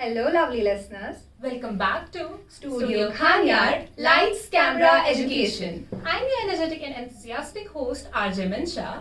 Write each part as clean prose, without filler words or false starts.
Hello, lovely listeners. Welcome back to Studio Khanyard, Lights, Camera, Education. I'm your energetic and enthusiastic host RJ Minsha.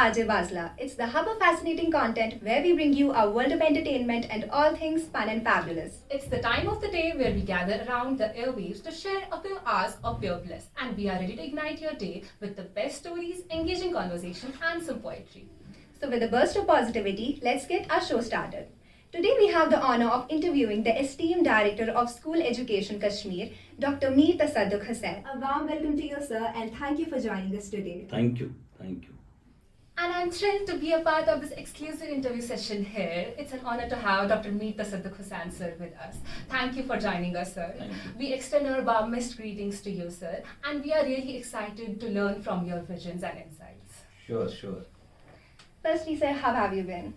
RJ Basla. It's the hub of fascinating content where we bring you a world of entertainment and all things fun and fabulous. It's the time of the day where we gather around the airwaves to share a few hours of pure bliss, and we are ready to ignite your day with the best stories, engaging conversation, and some poetry. So with a burst of positivity, let's get our show started. Today we have the honor of interviewing the esteemed Director of School Education Kashmir, Dr. Mir Tasadduq Hussain. A warm welcome to you, sir, and thank you for joining us today. Thank you. Thank you. And I'm thrilled to be a part of this exclusive interview session here. It's an honor to have Dr. Mir Tasadduq Hussain, sir, with us. Thank you for joining us, sir. Thank you. We extend our warmest greetings to you, sir, and we are really excited to learn from your visions and insights. Sure. Firstly, sir, how have you been?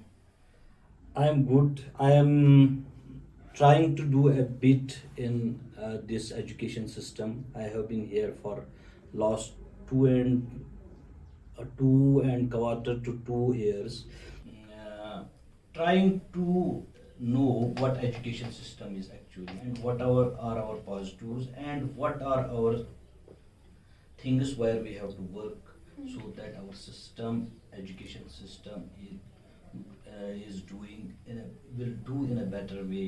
I am good. I am trying to do a bit in this education system. I have been here for last two and quarter to 2 years, trying to know what education system is actually, and what are our positives, and what are our things where we have to work so that our education system will do in a better way.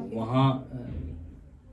Okay.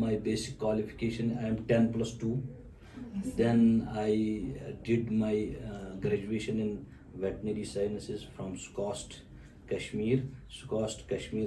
my basic qualification, I am 10+2. Then I did my graduation in veterinary sciences from SCOST Kashmir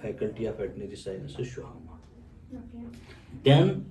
faculty of veterinary sciences Shuhama. Okay. Then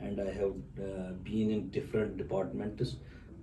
and I have been in different departments.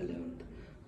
11th.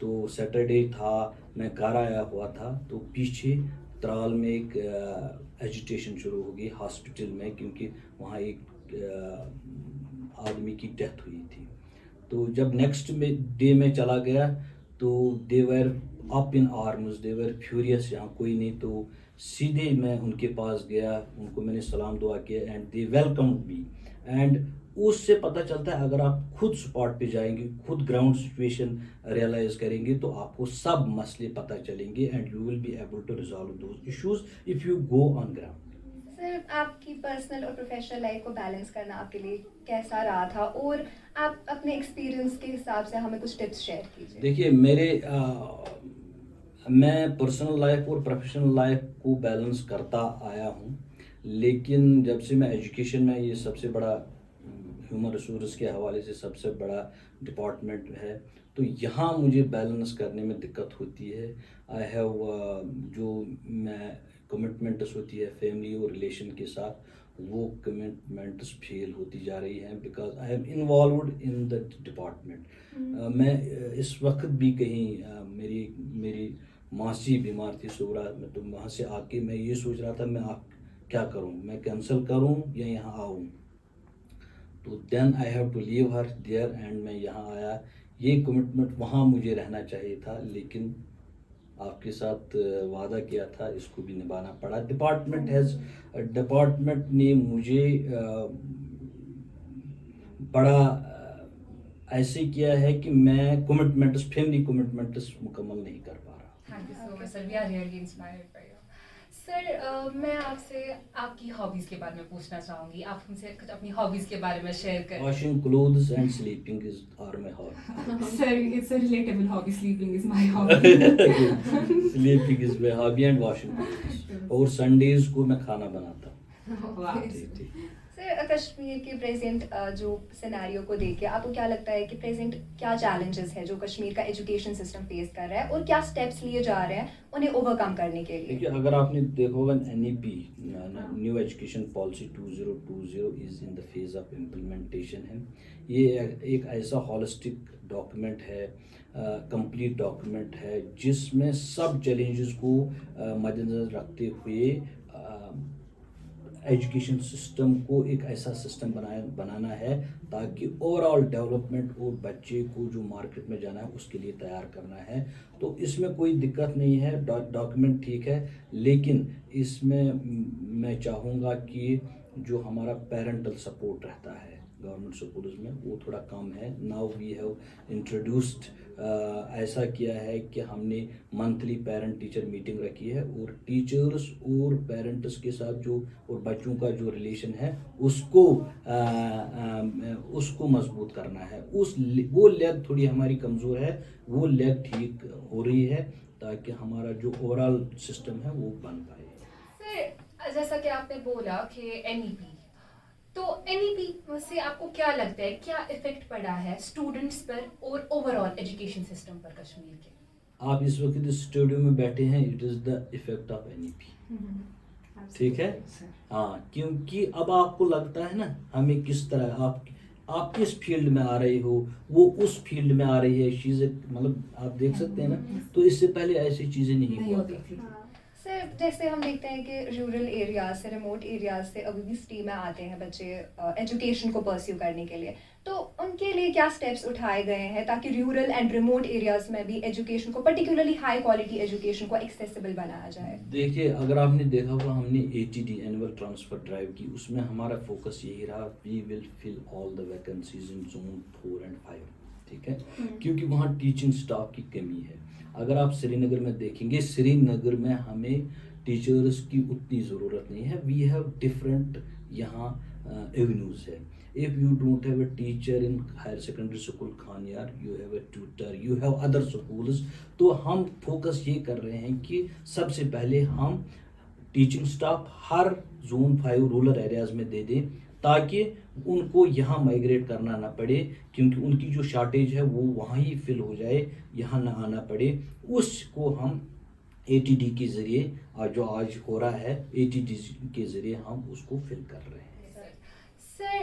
تو Saturday تھا, میں گھر آیا ہوا تھا, تو پیچھے ترال میں ایک ایجیٹیشن شروع ہو گئی ہاسپٹل میں, کیونکہ وہاں ایک آدمی کی ڈیتھ ہوئی تھی. تو جب نیکسٹ ڈے میں چلا گیا تو دے ور اپ ان آرمز, دے ور فیوریس, یہاں کوئی نہیں. تو سیدھے میں ان کے پاس گیا, ان کو میں نے سلام دعا کیا, and they welcomed me. And اس سے پتہ چلتا ہے اگر آپ خود اسپاٹ پہ جائیں گے, خود گراؤنڈ سچویشن ریئلائز کریں گے, تو آپ کو سب مسئلے پتہ چلیں گے, and you will be able to resolve those issues if you go on ground. Sir, آپ کی پرسنل اور پروفیشنل لائف کو بیلنس کرنا آپ کے لیے کیسا رہا تھا, اور آپ اپنے ایکسپیرینس کے حساب سے ہمیں کچھ ٹپس شیئر کیجیے. دیکھیے, میں پرسنل لائف اور پروفیشنل لائف کو بیلنس کرتا آیا ہوں, لیکن جب سے میں ایجوکیشن میں, یہ سب سے بڑا ہیومن ریسورس کے حوالے سے سب سے بڑا ڈپارٹمنٹ ہے, تو یہاں مجھے بیلنس کرنے میں دقت ہوتی ہے. آئی ہیو جو میں کمٹمنٹس ہوتی ہے فیملی اور ریلیشن کے ساتھ, وہ کمٹمنٹس فیل ہوتی جا رہی ہیں because I am involved in that department. میں اس وقت بھی کہیں میری ماسی بیمار تھی سورا میں, تو وہاں سے آ کے میں یہ سوچ رہا تھا میں کیا کروں, میں کینسل کروں یا یہاں آؤں. تو then I have to leave her there, and میں یہاں آیا. یہ کمٹمنٹ وہاں مجھے رہنا چاہیے تھا, لیکن آپ کے ساتھ وعدہ کیا تھا, اس کو بھی نبھانا پڑا. ڈپارٹمنٹ نے مجھے بڑا ایسے کیا ہے کہ میں فیملی کمٹمنٹس مکمل نہیں کر پا رہا. Thank you so much, sir. We are really inspired by you. سر, میں آپ سے آپ کی ہابیز کے بارے میں پوچھنا چاہوں گی. آپ ہم سے کچھ اپنی ہابیز کے بارے میں شیئر کریں. Washing clothes and sleeping are my hobby. Sir, it's a relatable hobby. Sleeping is my hobby. Sleeping is my hobby and washing clothes. اور سنڈیز کو میں کھانا بناتا ہوں. Wow. ٹھیک. سر, کشمیر کے پریزنٹ جو سیناریو کو دیکھ کے آپ کو کیا لگتا ہے کہ پریزنٹ کیا چیلنجز ہے جو کشمیر کا ایجوکیشن سسٹم فیس کر رہا ہے, اور کیا اسٹیپس لیے جا رہے ہیں انہیں اوور کم کرنے کے لیے؟ دیکھیے, اگر آپ نے دیکھا ہوگا NEP new education policy 2020 is in the phase of implementation ہے. یہ ایک ایسا ہالسٹک ڈاکیومنٹ ہے, کمپلیٹ ڈاکیومنٹ ہے, جس میں سب چیلنجز کو مد نظر رکھتے ہوئے ایجوکیشن سسٹم کو ایک ایسا سسٹم بنانا ہے تاکہ اوور آل ڈیولپمنٹ اور بچے کو جو مارکیٹ میں جانا ہے اس کے لیے تیار کرنا ہے. تو اس میں کوئی دقت نہیں ہے, ڈاکیومنٹ ٹھیک ہے, لیکن اس میں چاہوں گا کہ جو ہمارا پیرنٹل سپورٹ رہتا ہے گورنمنٹ اسکولز میں وہ تھوڑا کم ہے. ناؤ وی ہیو انٹروڈیوسڈ, ایسا کیا ہے کہ ہم نے منتھلی پیرنٹ ٹیچر میٹنگ رکھی ہے, اور ٹیچرس اور پیرنٹس کے ساتھ جو اور بچوں کا جو ریلیشن ہے اس کو مضبوط کرنا ہے. وہ لیگ تھوڑی ہماری کمزور ہے, وہ لیگ ٹھیک ہو رہی ہے تاکہ ہمارا جو اوور آل سسٹم ہے وہ بن پائے. سر, جیسا کہ آپ نے بولا کہ NEP, تو NEP سے آپ کو کیا لگتا ہے کیا افیکٹ پڑا ہے اسٹوڈنٹس پر اور اوور آل ایجوکیشن سسٹم پر کشمیر کے؟ آپ اس وقت اس اسٹوڈیو میں بیٹھے ہیں, it is the effect of NEP. ٹھیک ہے, ہاں, کیونکہ اب آپ کو لگتا ہے نا ہمیں کس طرح آپ کس فیلڈ میں آ رہے ہو, وہ اس فیلڈ میں آ رہی ہے چیزیں, مطلب آپ دیکھ سکتے ہیں نا. تو اس سے پہلے ایسی چیزیں نہیں ہوتی تھی. سر, جیسے ہم دیکھتے ہیں کہ رورل ایریاز سے, ریموٹ ایریاز سے ابھی بھی اسٹریم میں آتے ہیں بچے ایجوکیشن کو پرسیو کرنے کے لیے, تو ان کے لیے کیا اسٹیپس اٹھائے گئے ہیں تاکہ رورل اینڈ ریموٹ ایریاز میں بھی ایجوکیشن کو, پرٹیکولرلی ہائی کوالٹی ایجوکیشن کو ایکسیسیبل بنایا جائے؟ دیکھیے, اگر آپ نے دیکھا ہوگا ہم نے ATD اینول ٹرانسفر ڈرائیو کی, اس میں ہمارا فوکس یہی رہا, وی ول فل آل دا ویکنسیز ان زون 4 and 5. ٹھیک ہے, کیونکہ وہاں ٹیچنگ اسٹاف کی کمی ہے. اگر آپ سری نگر میں دیکھیں گے, سری نگر میں ہمیں ٹیچرس کی اتنی ضرورت نہیں ہے. وی ہیو ڈفرینٹ یہاں ایونیوز ہے. If you don't have a teacher in higher secondary school Khanyar, you have a tutor, you have other schools. تو ہم فوکس یہ کر رہے ہیں کہ سب سے پہلے ہم ٹیچنگ سٹاف ہر زون 5 رورل ایریاز میں دے دیں تاکہ ان کو یہاں مائگریٹ کرنا نہ پڑے, کیونکہ ان کی جو شارٹیج ہے وہ وہاں ہی فل ہو جائے, یہاں نہ آنا پڑے. اس کو ہم ATD کے ذریعے, جو آج ہو رہا ہے ATD کے ذریعے ہم اس کو فل کر رہے ہیں. سر,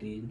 3,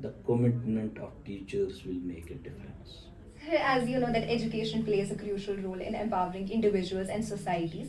the commitment of teachers will make a difference. As you know that education plays a crucial role in empowering individuals and societies,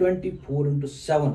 24/7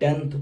10th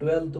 12th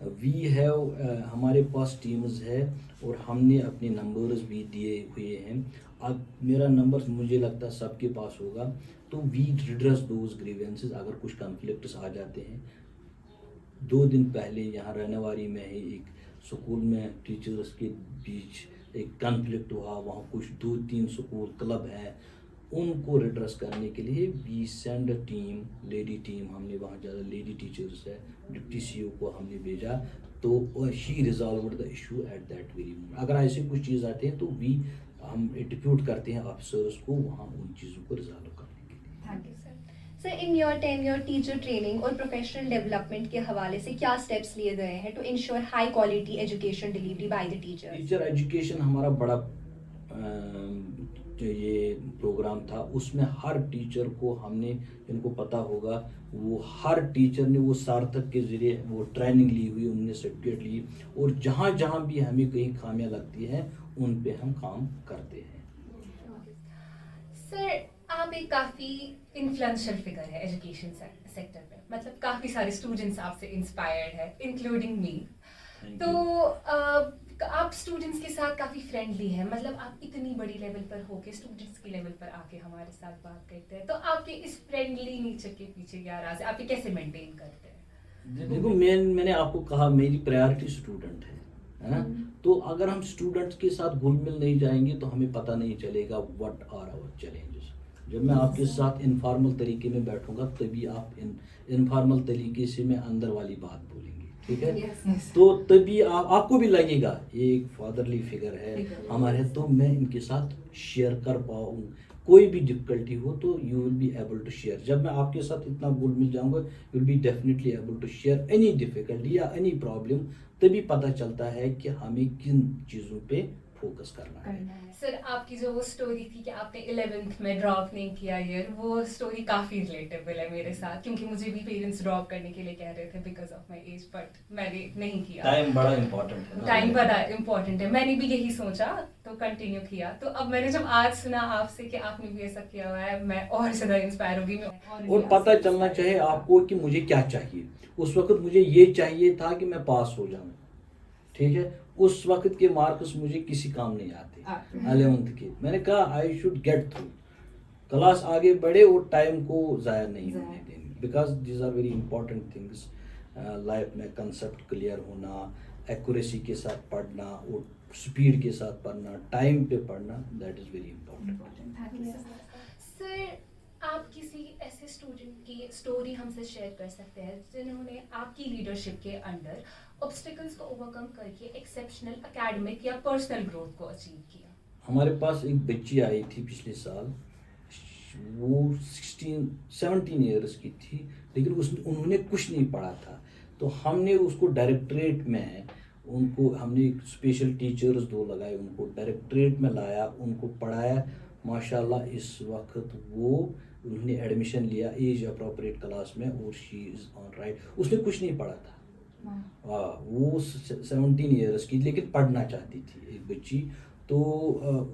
we have ہمارے پاس ٹیمز ہے اور ہم نے اپنے نمبرز بھی دیے ہوئے ہیں. اب میرا نمبر مجھے لگتا ہے سب کے پاس ہوگا. تو وی ریڈریس دوز گریوینسز. اگر کچھ کنفلکٹس آ جاتے ہیں, 2 دن پہلے یہاں رہنواری میں ہی ایک اسکول میں ٹیچرس کے بیچ ایک کنفلکٹ ہوا. وہاں کچھ 2-3 اسکول کلب ہیں, ان کو ریڈریس کرنے کے لیے we send team, lady team. ہم نے وہاں زیادہ لیڈی ٹیچرس ہے, ڈپٹی سی او کو ہم نے بھیجا, تو she resolved the issue at that very moment. اگر ایسی کچھ چیز آتی ہے تو ہم ڈپیوٹ کرتے ہیں آفیسرس کو وہاں ان چیزوں کو ریزالو کرنے کے لیے. Thank you, sir. Sir, in your tenure, teacher training اور professional development کے حوالے سے کیا steps لیے گئے ہیں to ensure high quality education delivery by the teachers? Teacher education ہمارا بڑا یہ پروگرام تھا. اس میں ہر ٹیچر کو ہم نے, جن کو پتہ ہوگا, وہ ہر ٹیچر نے وہ سارتھک کے ذریعے وہ ٹریننگ لی ہوئی, انہوں نے سرٹیفکیٹ لی, اور جہاں جہاں بھی ہمیں کہیں خامیاں لگتی ہیں ان پہ ہم کام کرتے ہیں. سر آپ ایک کافی انفلوئنشل فگر ہے ایجوکیشن سیکٹر میں, مطلب کافی سارے اسٹوڈنٹس آپ سے انسپائرڈ ہے, انکلوڈنگ می. تو آپ اسٹوڈنٹس کے ساتھ کافی فرینڈلی ہیں, مطلب آپ اتنی بڑی لیول پر ہو کے اسٹوڈنٹس کی لیول پر آ کے ہمارے ساتھ بات کرتے ہیں, تو آپ کے اس فرینڈلی نیچر کے پیچھے کیا راز ہے, آپ یہ کیسے مینٹین کرتے ہیں؟ دیکھو, میں نے آپ کو کہا میری پرائیورٹی اسٹوڈنٹ ہے نا. تو اگر ہم اسٹوڈنٹس کے ساتھ گھل مل نہیں جائیں گے تو ہمیں پتہ نہیں چلے گا واٹ آر آور چیلنجز. جب میں آپ کے ساتھ انفارمل طریقے میں بیٹھوں گا تبھی آپ انفارمل طریقے سے میں اندر والی بات بولیں گے, ٹھیک ہے. تو تبھی آپ کو بھی لگے گا یہ ایک فادرلی فگر ہے ہمارے, تو میں ان کے ساتھ شیئر کر پاؤں. کوئی بھی ڈفیکلٹی ہو تو you will be able to share. جب میں آپ کے ساتھ اتنا گھل مل جاؤں گا, you will be definitely able to share any difficulty یا اینی پرابلم. تبھی پتہ چلتا ہے کہ ہمیں کن چیزوں پہ فوکس کرنا ہے. سر آپ کی جو وہ اسٹوری تھی کہ آپ نے 11th میں ڈراپ نہیں کیا ایئر, وہ اسٹوری کافی ریلیٹیبل ہے میرے ساتھ, کیونکہ مجھے بھی پیرنٹس ڈراپ کرنے کے لیے کہہ رہے تھے because of my age, but میں نے نہیں کیا. ٹائم بڑا امپورٹنٹ ہے. ٹائم بڑا امپورٹنٹ ہے, میں نے بھی یہی سوچا تو کنٹینیو کیا. تو اب میں نے جب آج سنا آپ سے کہ آپ نے بھی ایسا کیا ہوا ہے, میں اور زیادہ انسپائر ہوگی. اور پتہ چلنا چاہیے آپ کو کہ مجھے کیا چاہیے. اس وقت مجھے یہ چاہیے تھا کہ میں پاس ہو جاؤں, ٹھیک ہے. اس وقت کے مارکس مجھے کسی کام نہیں آتے 11th کے. میں نے کہا I should get through, class آگے بڑھے اور ٹائم کو ضائع نہیں ہونے دیں, because these are very important things life میں. کنسیپٹ کلیئر ہونا, ایکوریسی کے ساتھ پڑھنا اور اسپیڈ کے ساتھ پڑھنا, ٹائم پہ پڑھنا, دیٹ از ویری امپورٹنٹ. سر آپ کسی ایسے اسٹوڈنٹ کی اسٹوری ہم سے شیئر کر سکتے ہیں جنہوں نے آپ کی لیڈرشپ کے انڈر آبسٹیکلس کو اوورکم کر کے ایکسیپشنل اکیڈمک یا پرسنل گروتھ کو اچیو کیا؟ ہمارے پاس ایک بچی آئی تھی پچھلے سال, وہ 17 ایئرس کی تھی, لیکن انہوں نے کچھ نہیں پڑھا تھا. تو ہم نے اس کو ڈائریکٹریٹ میں ان کو ہم نے اسپیشل ٹیچرز 2 لگائے, ان کو ڈائریکٹریٹ میں لایا, ان کو پڑھایا. ماشاء اللہ اس وقت انہوں نے ایڈمیشن لیا ایج اپروپریٹ کلاس میں, اور شی از آن رائٹ. اس نے کچھ نہیں پڑھا تھا, وہ 17 ایئرس کی, لیکن پڑھنا چاہتی تھی ایک بچی. تو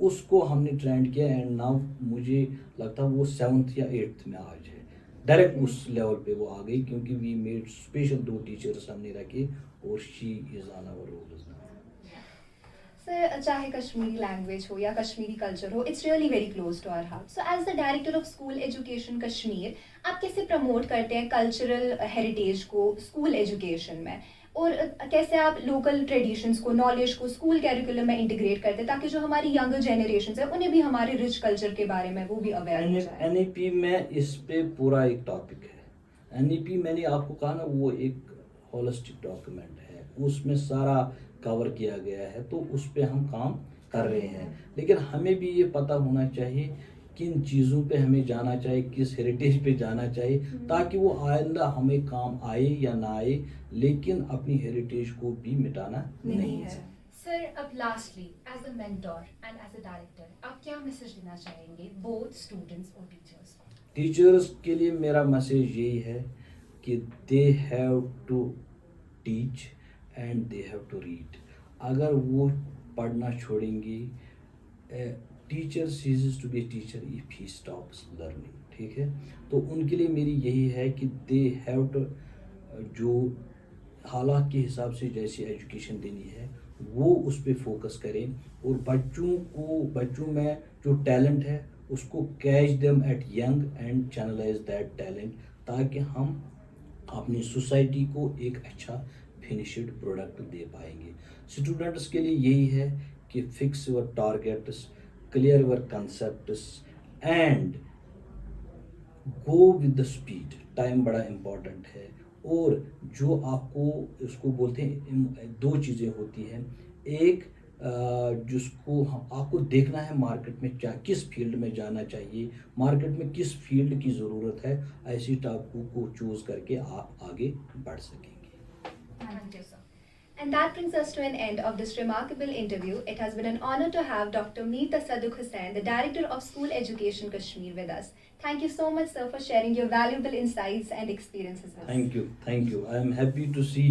اس کو ہم نے ٹرینڈ کیا, اینڈ ناؤ مجھے لگتا وہ 7th یا 8th میں آج ہے. ڈائریکٹ اس لیول پہ وہ آ گئی, کیونکہ وی میڈ اسپیشل 2 ٹیچرس ہم نے رکھے, اور شی از آن آور رولز. سر چاہے کشمیری لینگویج ہو یا کشمیری کلچر ہو, it's really very close to our heart. So as the director of school education Kashmir, آپ کیسے پروموٹ کرتے ہیں کلچرل ہیریٹیج کو اسکول ایجوکیشن میں, اور کیسے آپ لوکل ٹریڈیشنس کو, نالج کو اسکول کیریکولم میں انٹیگریٹ کرتے ہیں تاکہ جو ہماری ینگر جنریشنز ہیں انہیں بھی ہمارے رچ کلچر کے بارے میں وہ بھی اویئر ہو جائے؟ این ای پی میں اس پہ پورا ایک ٹاپک ہے. این ای پی میں نے آپ کو کہا نا, وہ ایک ہولسٹک ڈاکیومنٹ ہے, اس میں سارا کور کیا گیا ہے, تو اس پہ ہم کام کر رہے ہیں. لیکن ہمیں بھی یہ پتہ ہونا چاہیے کن چیزوں پہ ہمیں جانا چاہیے, کس ہیریٹیج پہ جانا چاہیے, تاکہ وہ آئندہ ہمیں کام آئے یا نہ آئے, لیکن اپنی ہیریٹیج کو بھی مٹانا نہیں ہے. سر اب lastly as a mentor and as a director آپ کیا میسج دینا چاہیں گے بوتھ اسٹوڈنٹس اور ٹیچرس کو؟ ٹیچرس کے لیے میرا میسیج یہی ہے کہ they have to teach and they have to read. اگر وہ پڑھنا چھوڑیں گی, teacher ceases to be a teacher if he stops learning, ٹھیک ہے. تو ان کے لیے میری یہی ہے کہ دے ہیو ٹو, جو حالات کے حساب سے جیسی ایجوکیشن دینی ہے وہ اس پہ فوکس کریں اور بچوں میں جو ٹیلنٹ ہے اس کو catch them at young and channelize that talent تاکہ ہم اپنی سوسائٹی کو ایک اچھا فنشڈ پروڈکٹ دے پائیں گے. اسٹوڈنٹس کے لیے یہی ہے کہ fix your targets, clear your concepts and go with the speed. Time بڑا امپورٹنٹ ہے اور جو آپ کو اس کو بولتے ہیں دو چیزیں ہوتی ہیں. ایک جس کو آپ کو دیکھنا ہے مارکیٹ میں کس فیلڈ میں جانا چاہیے, مارکیٹ میں کس فیلڈ کی ضرورت ہے, ایسی ٹاپک کو چوز کر کے آپ آگے بڑھ سکیں گے. Thank you, sir. And that brings us to an end of this remarkable interview. It has been an honor to have Dr. Mir Tasadduq Hussain, the Director of School Education Kashmir, with us. Thank you so much, sir, for sharing your valuable insights and experiences with us. Thank you. I am happy to see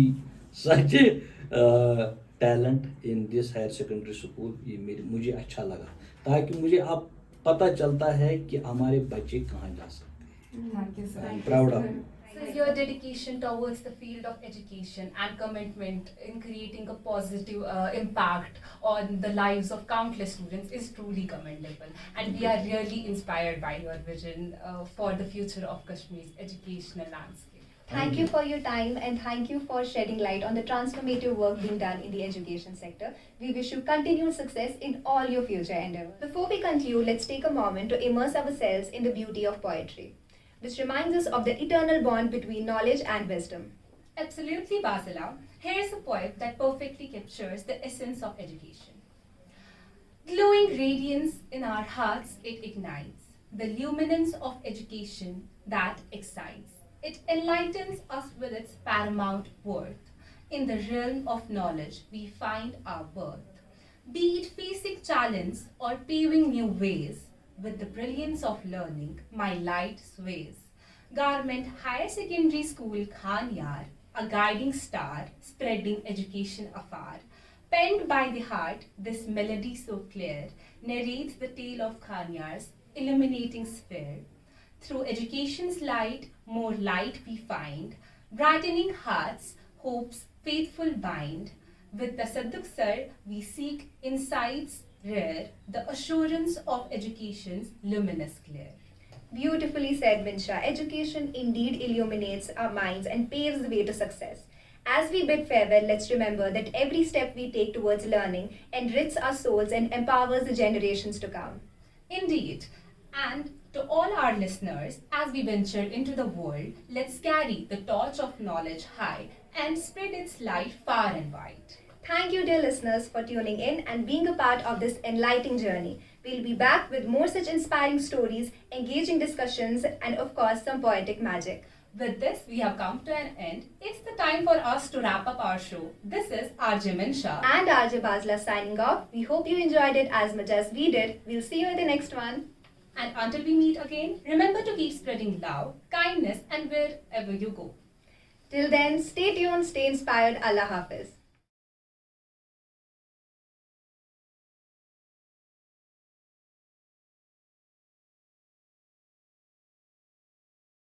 such a talent in this higher secondary school. یہ مجھے اچھا لگا تاکہ مجھے اب پتہ چلتا ہے کہ ہمارے بچے کہاں جا سکتے ہیں. Thank you, sir. I am proud of you. So your dedication towards the field of education and commitment in creating a positive impact on the lives of countless students is truly commendable, and we are really inspired by your vision for the future of Kashmir's educational landscape. Thank you for your time and thank you for shedding light on the transformative work being done in the education sector. We wish you continued success in all your future endeavors. Before we conclude, let's take a moment to immerse ourselves in the beauty of poetry, which reminds us of the eternal bond between knowledge and wisdom. Absolutely, Basila. Here's a poem that perfectly captures the essence of education. Glowing radiance in our hearts, it ignites the luminance of education that excites. It enlightens us with its paramount worth. In the realm of knowledge, we find our birth. Be it facing challenge or paving new ways, with the brilliance of learning, my light sways. Garment Higher Secondary School, Khanyar, a guiding star, spreading education afar. Penned by the heart, this melody so clear narrates the tale of Khanyar's illuminating sphere. Through education's light, more light we find, brightening hearts, hopes faithful bind. With the Tasadduq sir, we seek insights rare, the assurance of education's luminous glare. Beautifully said, Minsha. Education indeed illuminates our minds and paves the way to success. As we bid farewell, let's remember that every step we take towards learning enriches our souls and empowers the generations to come. Indeed. And to all our listeners, as we venture into the world, let's carry the torch of knowledge high and spread its light far and wide. Thank you, dear listeners, for tuning in and being a part of this enlightening journey. We'll be back with more such inspiring stories, engaging discussions, and of course, some poetic magic. With this, we have come to an end. It's the time for us to wrap up our show. This is RJ Minsha. And RJ Basla signing off. We hope you enjoyed it as much as we did. We'll see you in the next one. And until we meet again, remember to keep spreading love, kindness, and wherever you go. Till then, stay tuned, stay inspired. Allah Hafiz.